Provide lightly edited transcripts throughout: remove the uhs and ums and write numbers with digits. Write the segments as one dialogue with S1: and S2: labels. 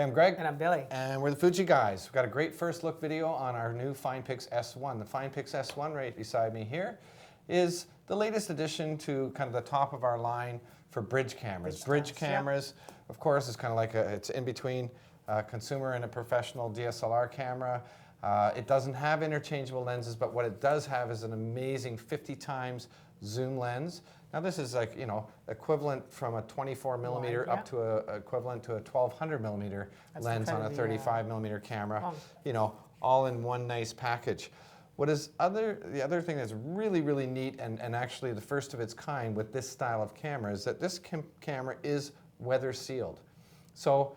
S1: I'm Greg.
S2: And I'm Billy.
S1: And we're the Fuji guys. We've got a great first look video on our new FinePix S1. The FinePix S1 right beside me here is the latest addition to kind of the top of our line for bridge cameras. Bridge cameras, of course, is kind of like it's in between a consumer and a professional DSLR camera. It doesn't have interchangeable lenses, but what it does have is an amazing 50 times zoom lens. Now this is like, equivalent from a 24 millimeter up to equivalent to a 1200 millimeter lens on a 35 millimeter camera, all in one nice package. What is the other thing that's really, really neat and actually the first of its kind with this style of camera is that this camera is weather sealed. So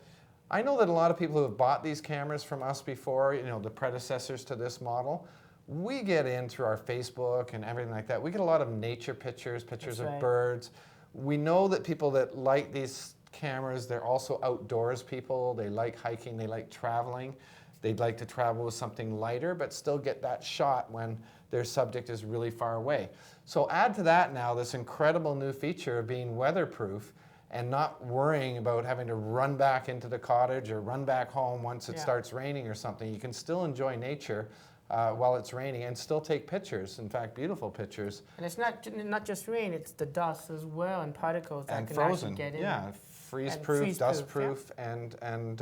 S1: I know that a lot of people who have bought these cameras from us before, the predecessors to this model, we get in through our Facebook and everything like that. We get a lot of nature pictures of birds. We know that people that like these cameras, they're also outdoors people. They like hiking, they like traveling. They'd like to travel with something lighter, but still get that shot when their subject is really far away. So add to that now this incredible new feature of being weatherproof and not worrying about having to run back into the cottage or run back home once it starts raining or something. You can still enjoy nature while it's raining and still take pictures, in fact, beautiful pictures.
S2: And it's not just rain, it's the dust as well and particles that can
S1: frozen,
S2: actually get in.
S1: Yeah, freeze-proof, dust-proof, and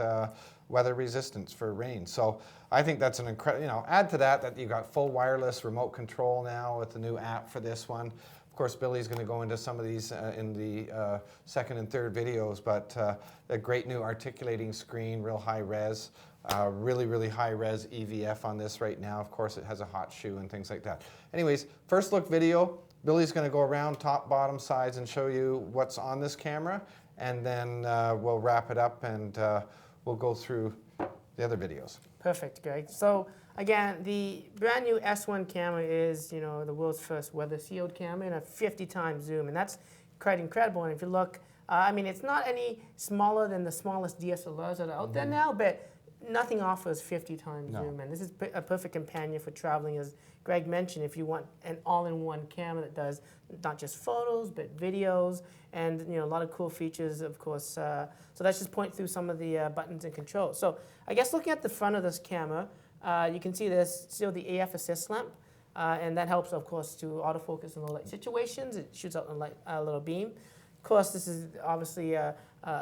S1: weather resistance for rain. So I think that's an incredible, add to that you've got full wireless remote control now with the new app for this one. Of course, Billy's going to go into some of these in the second and third videos, but a great new articulating screen, real high res. Really, really high res EVF on this right now. Of course, it has a hot shoe and things like that. Anyways, first look video. Billy's going to go around top, bottom, sides and show you what's on this camera. And then we'll wrap it up and we'll go through the other videos.
S2: Perfect, Greg. So again, the brand new S1 camera is, the world's first weather sealed camera and a 50 times zoom. And that's quite incredible. And if you look, it's not any smaller than the smallest DSLRs that are out there now, but nothing offers 50 times zoom, and this is a perfect companion for traveling. As Greg mentioned, if you want an all-in-one camera that does not just photos, but videos, and a lot of cool features, of course. So let's just point through some of the buttons and controls. So I guess looking at the front of this camera, you can see there's still the AF assist lamp, and that helps, of course, to autofocus in low light situations. It shoots out a little beam. Of course, this is obviously a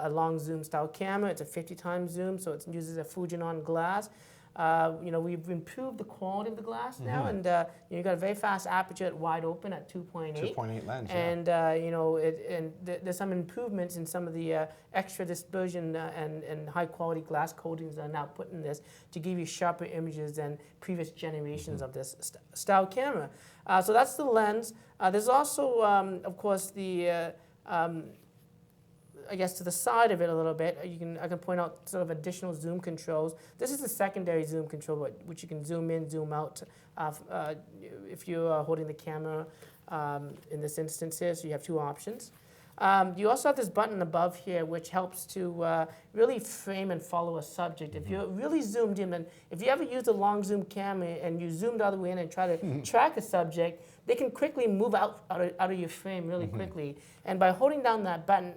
S2: long zoom style camera. It's a 50 times zoom, so it uses a Fujinon glass. We've improved the quality of the glass now, and you've got a very fast aperture at wide open at 2.8.
S1: 2.8 lens,
S2: and there's some improvements in some of the extra dispersion and high quality glass coatings that are now put in this to give you sharper images than previous generations of this style camera. So that's the lens. There's also, of course, the I guess to the side of it a little bit, I can point out sort of additional zoom controls. This is the secondary zoom control, which you can zoom in, zoom out if you're holding the camera in this instance here. So you have two options. You also have this button above here, which helps to really frame and follow a subject. If you're really zoomed in, and if you ever use a long zoom camera and you zoomed all the way in and try to track a subject, they can quickly move out of your frame really quickly. And by holding down that button,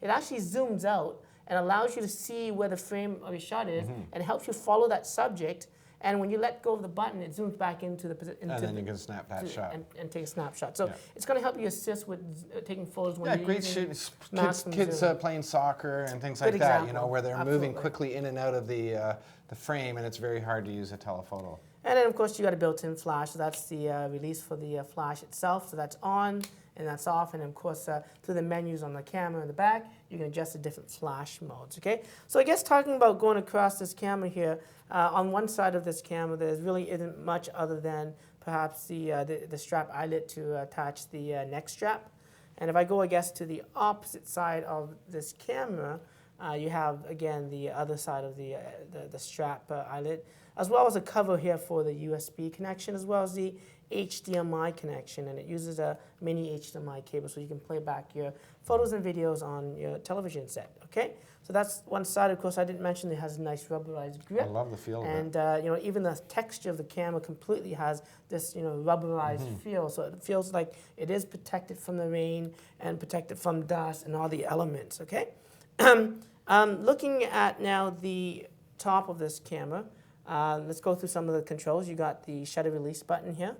S2: it actually zooms out and allows you to see where the frame of your shot is and helps you follow that subject. And when you let go of the button, it zooms back into the position.
S1: And then you can snap that shot.
S2: And take a snapshot. So it's going to help you assist with taking photos when you're
S1: great shoots. Kids playing soccer and things like that, where they're moving quickly in and out of the frame, and it's very hard to use a telephoto.
S2: And then, of course, you got a built-in flash. So that's the release for the flash itself. So that's on and that's off. And, of course, through the menus on the camera in the back, you can adjust the different flash modes, okay? So I guess talking about going across this camera here, on one side of this camera, there really isn't much other than perhaps the strap eyelet to attach the neck strap. And if I go, I guess, to the opposite side of this camera, you have, again, the other side of the strap eyelet, as well as a cover here for the USB connection, as well as the HDMI connection, and it uses a mini HDMI cable so you can play back your photos and videos on your television set, okay? So that's one side. Of course, I didn't mention it has a nice rubberized grip.
S1: I love the feel of
S2: it. And even the texture of the camera completely has this rubberized feel, so it feels like it is protected from the rain and protected from dust and all the elements, okay? Looking at now the top of this camera, let's go through some of the controls. You got the shutter release button here.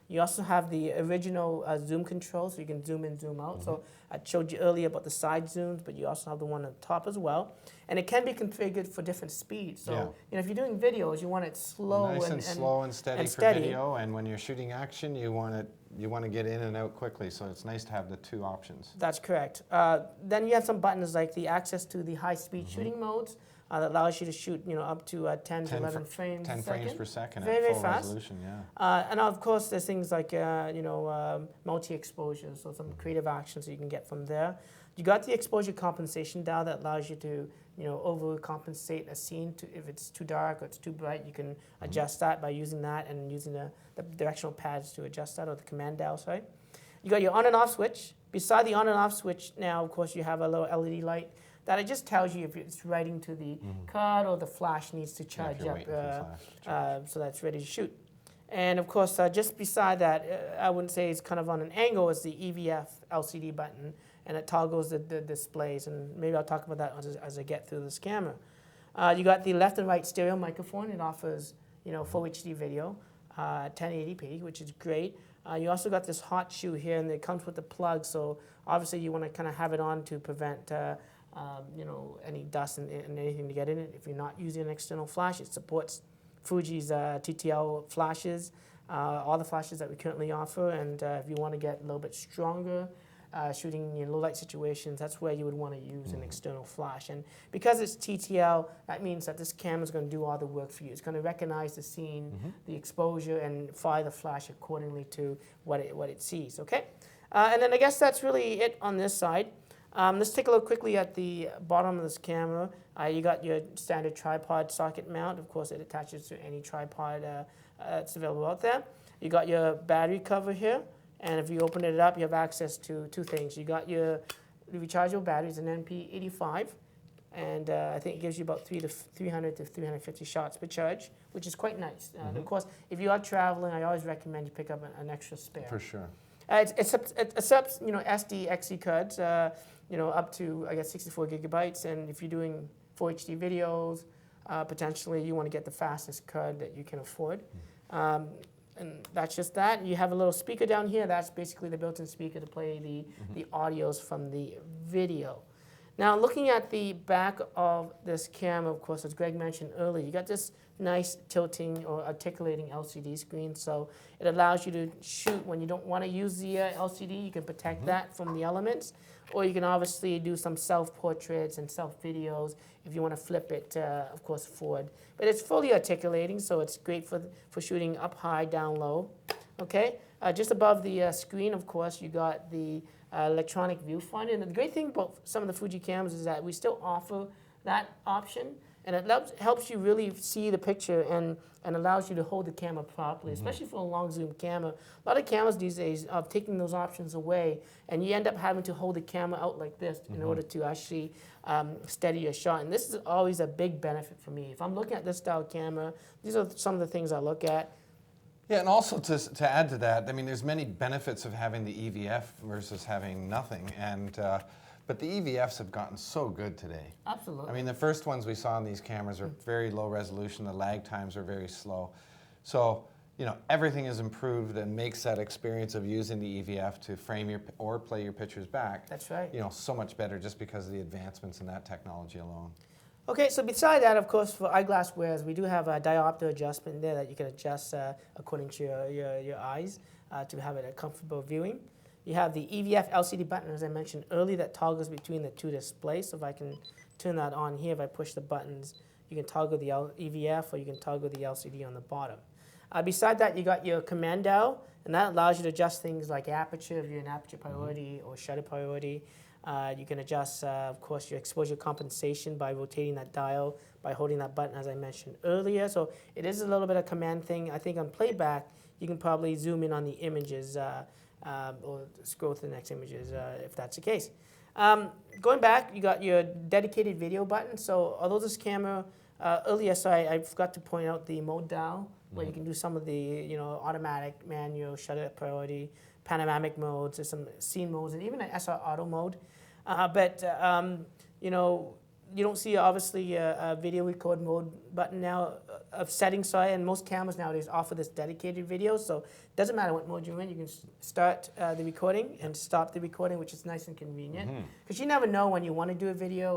S2: You also have the original zoom control, so you can zoom in, zoom out. So I showed you earlier about the side zooms, but you also have the one on the top as well. And it can be configured for different speeds. So
S1: Yeah.
S2: you know, if you're doing videos, you want it slow
S1: Nice and slow and steady for video, and when you're shooting action, you want to get in and out quickly. So it's nice to have the two options.
S2: That's correct. Then you have some buttons like the access to the high-speed shooting modes that allows you to shoot, you know, up to 10 to 11 frames
S1: 10
S2: a
S1: frames
S2: second.
S1: per second
S2: Very,
S1: at
S2: very
S1: full
S2: fast.
S1: resolution, yeah.
S2: And of course, there's things like multi-exposure, so some creative actions that you can get from there. You got the exposure compensation dial that allows you to, you know, overcompensate a scene if it's too dark or it's too bright. You can adjust that by using that and using the directional pads to adjust that, or the command dial, sorry. You got your on and off switch. Beside the on and off switch now, of course, you have a little LED light that it just tells you if it's writing to the card or the flash needs to
S1: Yeah, if
S2: charge
S1: you're
S2: up,
S1: waiting for flash.
S2: so that's ready to shoot. And of course, just beside that, I wouldn't say it's kind of on an angle, is the EVF LCD button, and it toggles the displays. And maybe I'll talk about that as I get through this camera. You got the left and right stereo microphone. It offers, you know, full HD video, 1080p, which is great. You also got this hot shoe here, and it comes with the plug. So obviously, you want to kind of have it on to prevent, you know, any dust and anything to get in it. If you're not using an external flash, it supports Fuji's TTL flashes, all the flashes that we currently offer. And if you want to get a little bit stronger, shooting in low light situations, that's where you would want to use an external flash. And because it's TTL, that means that this camera is going to do all the work for you. It's going to recognize the scene, the exposure, and fire the flash accordingly to what it sees. Okay, and then I guess that's really it on this side. Let's take a look quickly at the bottom of this camera. You got your standard tripod socket mount. Of course, it attaches to any tripod that's available out there. You got your battery cover here. And if you open it up, you have access to two things. You got your rechargeable batteries, an NP85, and I think it gives you about 300 to 350 shots per charge, which is quite nice. Of course, if you are traveling, I always recommend you pick up an extra spare.
S1: For sure.
S2: It accepts, you know, SD, XE cards, you know, up to, I guess, 64 gigabytes. And if you're doing full HD videos, potentially you want to get the fastest card that you can afford. And that's just that. You have a little speaker down here. That's basically the built-in speaker to play the audios from the video. Now, looking at the back of this camera, of course, as Greg mentioned earlier, you got this nice tilting or articulating LCD screen. So it allows you to shoot when you don't want to use the LCD. You can protect that from the elements. Or you can obviously do some self-portraits and self-videos if you want to flip it, of course, forward. But it's fully articulating, so it's great for shooting up high, down low. Okay, just above the screen, of course, you got the electronic viewfinder. And the great thing about some of the Fuji cameras is that we still offer that option, and it helps you really see the picture and allows you to hold the camera properly, especially for a long zoom camera. A lot of cameras these days are taking those options away, and you end up having to hold the camera out like this in order to actually steady your shot. And this is always a big benefit for me. If I'm looking at this style camera, these are some of the things I look at.
S1: Yeah, and also to add to that, I mean, there's many benefits of having the EVF versus having nothing, and but the EVFs have gotten so good today.
S2: Absolutely.
S1: I mean, the first ones we saw on these cameras are very low resolution. The lag times are very slow, so you know everything is improved and makes that experience of using the EVF to frame your or play your pictures back.
S2: That's right.
S1: You know, so much better just because of the advancements in that technology alone.
S2: Okay, so beside that, of course, for eyeglass wearers, we do have a diopter adjustment there that you can adjust according to your eyes to have it a comfortable viewing. You have the EVF LCD button, as I mentioned earlier, that toggles between the two displays. So if I can turn that on here, if I push the buttons, you can toggle the EVF or you can toggle the LCD on the bottom. Beside that, you got your command dial, and that allows you to adjust things like aperture, if you're in aperture priority or shutter priority. You can adjust, of course, your exposure compensation by rotating that dial, by holding that button, as I mentioned earlier. So it is a little bit of a command thing. I think on playback, you can probably zoom in on the images or scroll to the next images if that's the case. Going back, you got your dedicated video button. So although this camera, earlier, I forgot to point out the mode dial, where you can do some of the automatic, manual, shutter priority, panoramic modes, there's some scene modes, and even an SR auto mode. But you don't see obviously a video record mode button now of settings, sorry, and most cameras nowadays offer this dedicated video, so it doesn't matter what mode you're in, you can start the recording and stop the recording, which is nice and convenient. Because you never know when you want to do a video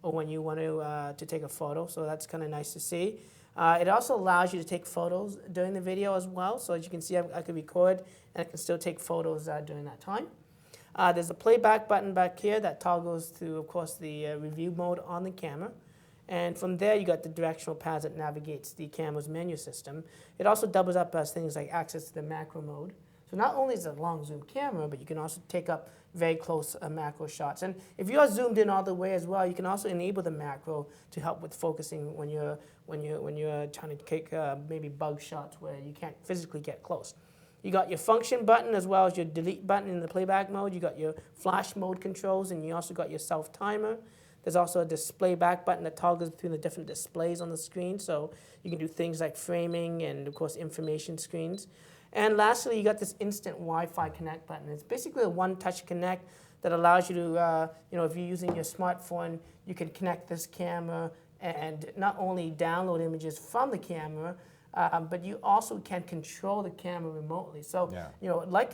S2: or when you want to take a photo, so that's kind of nice to see. It also allows you to take photos during the video as well, so as you can see I can record and I can still take photos during that time. There's a playback button back here that toggles to, of course, the review mode on the camera. And from there, you got the directional pads that navigates the camera's menu system. It also doubles up as things like access to the macro mode. So not only is it a long zoom camera, but you can also take up very close macro shots. And if you are zoomed in all the way as well, you can also enable the macro to help with focusing when you're trying to take maybe bug shots where you can't physically get close. You got your function button as well as your delete button in the playback mode. You got your flash mode controls, and you also got your self timer. There's also a display back button that toggles between the different displays on the screen, so you can do things like framing and, of course, information screens. And lastly, you got this instant Wi-Fi connect button. It's basically a one-touch connect that allows you to, if you're using your smartphone, you can connect this camera and not only download images from the camera, but you also can control the camera remotely. So, like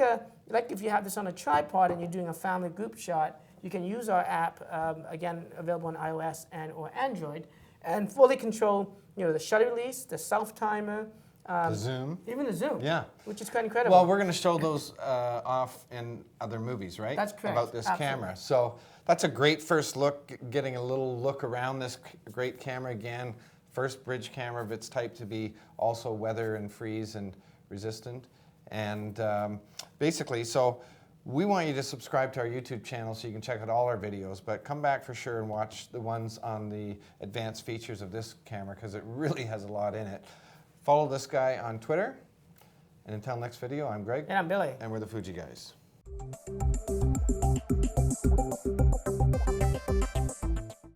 S2: if you have this on a tripod and you're doing a family group shot, you can use our app, again, available on iOS and or Android, and fully control, the shutter release, the self-timer,
S1: the zoom.
S2: even the zoom,
S1: Yeah.
S2: which is quite incredible.
S1: Well, we're going to show those off in other movies, right?
S2: That's correct.
S1: About this
S2: Absolutely.
S1: camera. So that's a great first look, getting a little look around this great camera again. First bridge camera of its type to be also weather and freeze and resistant. And basically, so we want you to subscribe to our YouTube channel so you can check out all our videos, but come back for sure and watch the ones on the advanced features of this camera because it really has a lot in it. Follow this guy on Twitter. And until next video, I'm Greg.
S2: And I'm Billy.
S1: And we're the Fuji Guys.